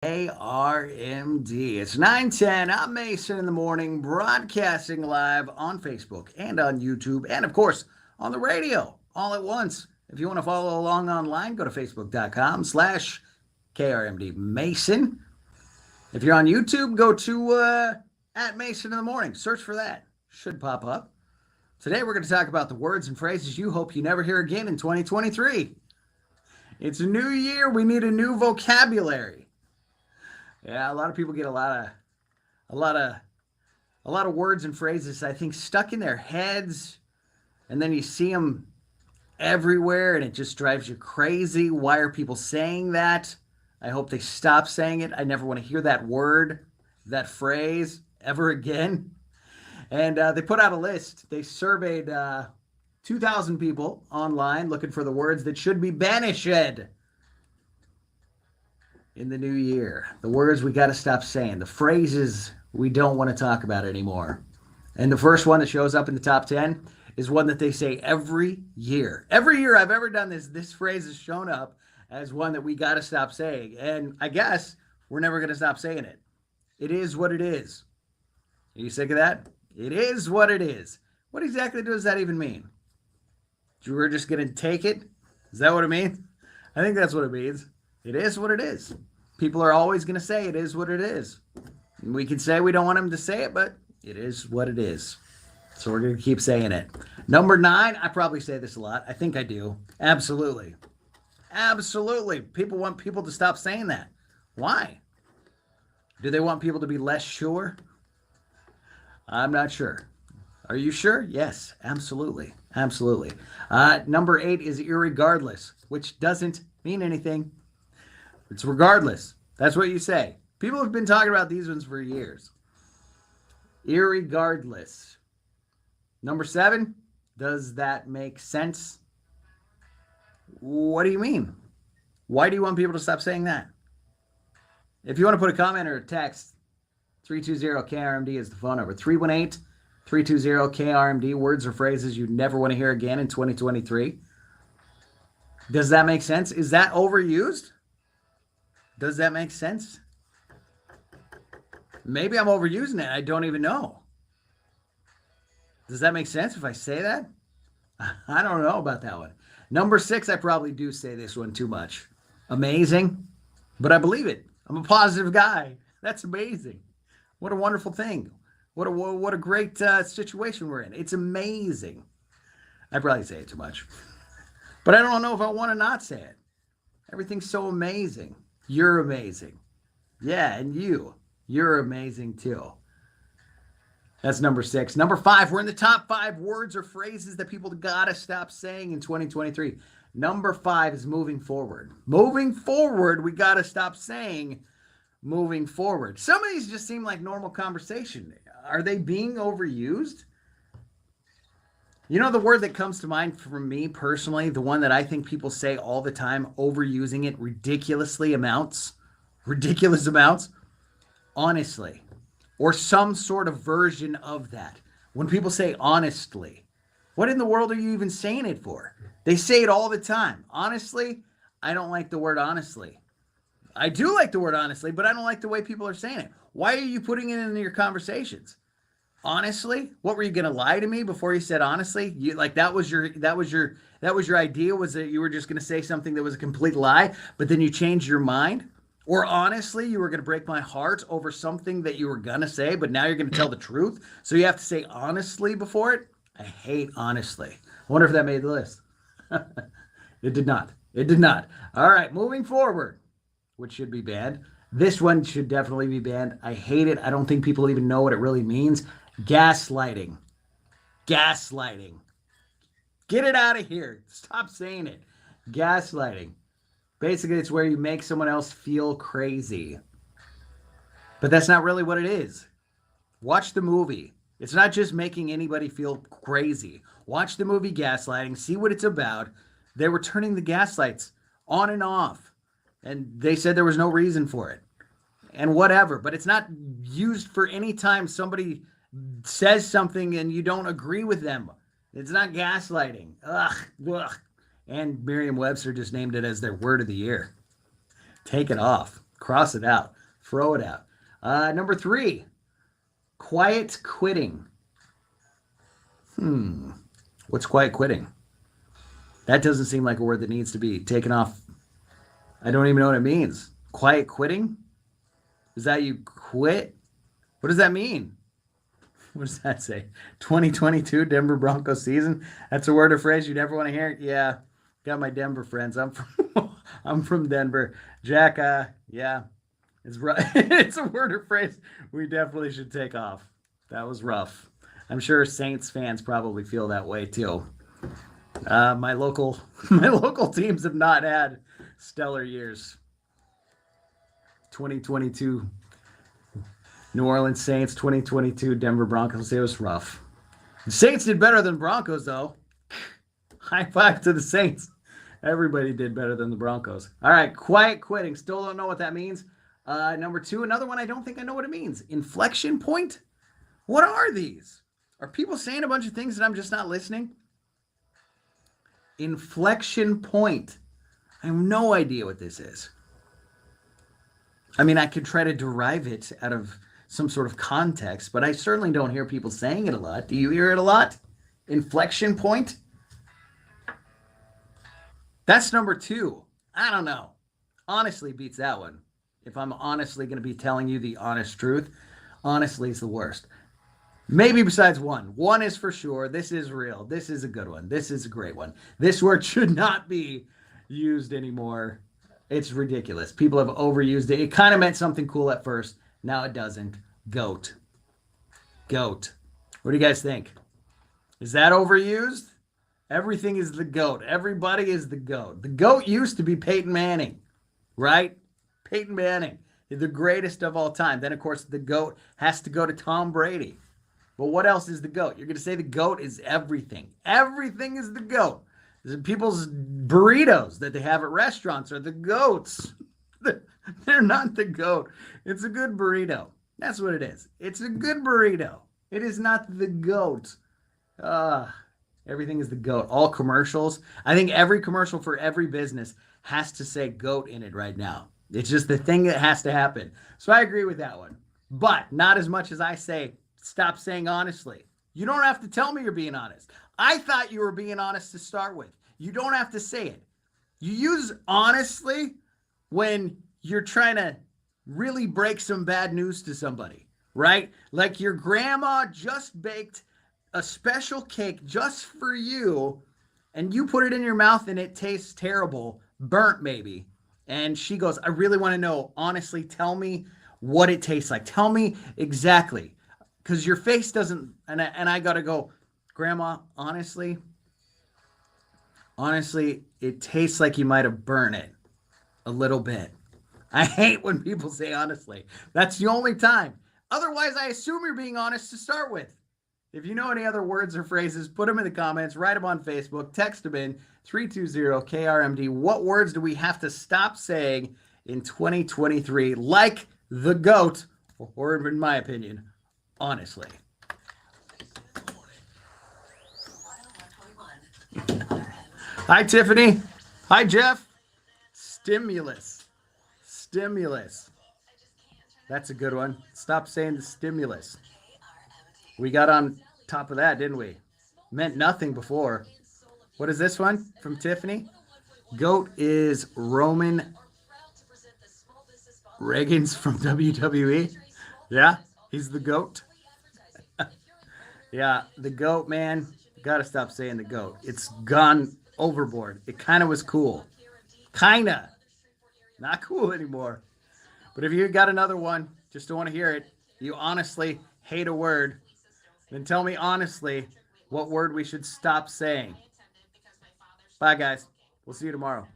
KRMD. It's 9:10. I'm Mason in the morning, broadcasting live on Facebook and on YouTube, and of course on the radio all at once. If you want to follow along online, go to facebook.com/KRMD Mason. If you're on YouTube, go to at Mason in the morning. Search for that. Should pop up. Today we're going to talk about the words and phrases you hope you never hear again in 2023. It's a new year. We need a new vocabulary. Yeah, a lot of people get a lot of words and phrases, I think, stuck in their heads, and then you see them everywhere, and it just drives you crazy. Why are people saying that? I hope they stop saying it. I never want to hear that word, that phrase ever again. And they put out a list. They surveyed 2,000 people online looking for the words that should be banished in the new year. The words we got to stop saying. The phrases we don't want to talk about anymore. And the first one that shows up in the top 10 is one that they say every year. Every year I've ever done this phrase has shown up as one that we got to stop saying. And I guess we're never going to stop saying it. It is what it is. Are you sick of that? It is what it is. What exactly does that even mean? We're just going to take it? Is that what it means? I think that's what it means. It is what it is. People are always going to say it is what it is. And we can say we don't want them to say it, but it is what it is. So we're going to keep saying it. Number 9, I probably say this a lot. I think I do. Absolutely. Absolutely. People want people to stop saying that. Why? Do they want people to be less sure? I'm not sure. Are you sure? Yes, absolutely. Absolutely. Number 8 is irregardless, which doesn't mean anything. It's regardless. That's what you say. People have been talking about these ones for years. Irregardless. Number 7, does that make sense? What do you mean? Why do you want people to stop saying that? If you want to put a comment or a text, 320-KRMD is the phone number. 318-320-KRMD, words or phrases you never want to hear again in 2023. Does that make sense? Is that overused? Does that make sense? Maybe I'm overusing it. I don't even know. Does that make sense if I say that? I don't know about that one. Number 6, I probably do say this one too much. Amazing, but I believe it. I'm a positive guy. That's amazing. What a wonderful thing. What a great situation we're in. It's amazing. I probably say it too much. But I don't know if I want to not say it. Everything's so amazing. You're amazing. Yeah, and you're amazing too. That's number 6. Number 5, we're in the top 5 words or phrases that people gotta stop saying in 2023. Number 5 is moving forward. Moving forward, we gotta stop saying moving forward. Some of these just seem like normal conversation. Are they being overused? You know the word that comes to mind for me personally, the one that I think people say all the time, overusing it ridiculous amounts, honestly, or some sort of version of that. When people say honestly, what in the world are you even saying it for? They say it all the time. Honestly, I don't like the word honestly. I do like the word honestly, but I don't like the way people are saying it. Why are you putting it in your conversations? Honestly, what were you going to lie to me before you said honestly? You like that was your idea, was that you were just going to say something that was a complete lie, but then you changed your mind? Or honestly, you were going to break my heart over something that you were going to say, but now you're going to tell the truth, so you have to say honestly before it? I hate honestly. I wonder if that made the list. It did not. It did not. All right, moving forward, which should be banned. This one should definitely be banned. I hate it. I don't think people even know what it really means. Gaslighting. Gaslighting. Get it out of here. Stop saying it. Gaslighting. Basically, it's where you make someone else feel crazy. But that's not really what it is. Watch the movie. It's not just making anybody feel crazy. Watch the movie Gaslighting. See what it's about. They were turning the gaslights on and off. And they said there was no reason for it. And whatever. But it's not used for any time somebody says something and you don't agree with them. It's not gaslighting. Ugh. And Merriam-Webster just named it as their word of the year. Take it off. Cross it out. Throw it out. Number 3, quiet quitting. What's quiet quitting? That doesn't seem like a word that needs to be taken off. I don't even know what it means. Quiet quitting? Is that you quit? What does that mean? What does that say? 2022 Denver Broncos season? That's a word or phrase you never want to hear? Yeah. Got my Denver friends. I'm from Denver. Jack, yeah. It's it's a word or phrase we definitely should take off. That was rough. I'm sure Saints fans probably feel that way too. My local teams have not had stellar years. 2022 New Orleans Saints, 2022 Denver Broncos. It was rough. The Saints did better than Broncos, though. High five to the Saints. Everybody did better than the Broncos. All right, quiet quitting. Still don't know what that means. Number 2, another one I don't think I know what it means. Inflection point? What are these? Are people saying a bunch of things that I'm just not listening? Inflection point. I have no idea what this is. I mean, I could try to derive it out of some sort of context, but I certainly don't hear people saying it a lot. Do you hear it a lot? Inflection point? That's number 2. I don't know. Honestly beats that one. If I'm honestly going to be telling you the honest truth, honestly is the worst. Maybe besides 1. 1 is for sure. This is real. This is a good one. This is a great one. This word should not be used anymore. It's ridiculous. People have overused it. It kind of meant something cool at first. Now it doesn't. Goat. Goat. What do you guys think? Is that overused? Everything is the GOAT. Everybody is the GOAT. The GOAT used to be Peyton Manning, right? Peyton Manning, the greatest of all time. Then, of course, the GOAT has to go to Tom Brady. But what else is the GOAT? You're going to say the GOAT is everything. Everything is the GOAT. People's burritos that they have at restaurants are the GOATs. They're not the GOAT. It's a good burrito. That's what it is. It's a good burrito. It is not the GOAT. Everything is the GOAT. All commercials. I think every commercial for every business has to say GOAT in it right now. It's just the thing that has to happen. So I agree with that one. But not as much as I say, stop saying honestly. You don't have to tell me you're being honest. I thought you were being honest to start with. You don't have to say it. You use honestly when you're trying to really break some bad news to somebody, right? Like your grandma just baked a special cake just for you, and you put it in your mouth and it tastes terrible, burnt maybe. And she goes, I really want to know, honestly, tell me what it tastes like. Tell me exactly. Because your face doesn't, and I got to go, Grandma, honestly, it tastes like you might have burned it a little bit. I hate when people say honestly. That's the only time. Otherwise, I assume you're being honest to start with. If you know any other words or phrases, put them in the comments, write them on Facebook, text them in 320-KRMD. What words do we have to stop saying in 2023 like the GOAT, or in my opinion, honestly? Hi, Tiffany. Hi, Jeff. Stimulus. That's a good one. Stop saying the stimulus. We got on top of that, didn't we? Meant nothing before. What is this one from Tiffany? GOAT is Roman Reigns from WWE. Yeah, he's the GOAT. Yeah, the GOAT, man. Gotta stop saying the GOAT. It's gone overboard. It kind of was cool. Kinda. Not cool anymore. But if you got another one, just don't want to hear it, you honestly hate a word, then tell me honestly what word we should stop saying. Bye, guys. We'll see you tomorrow.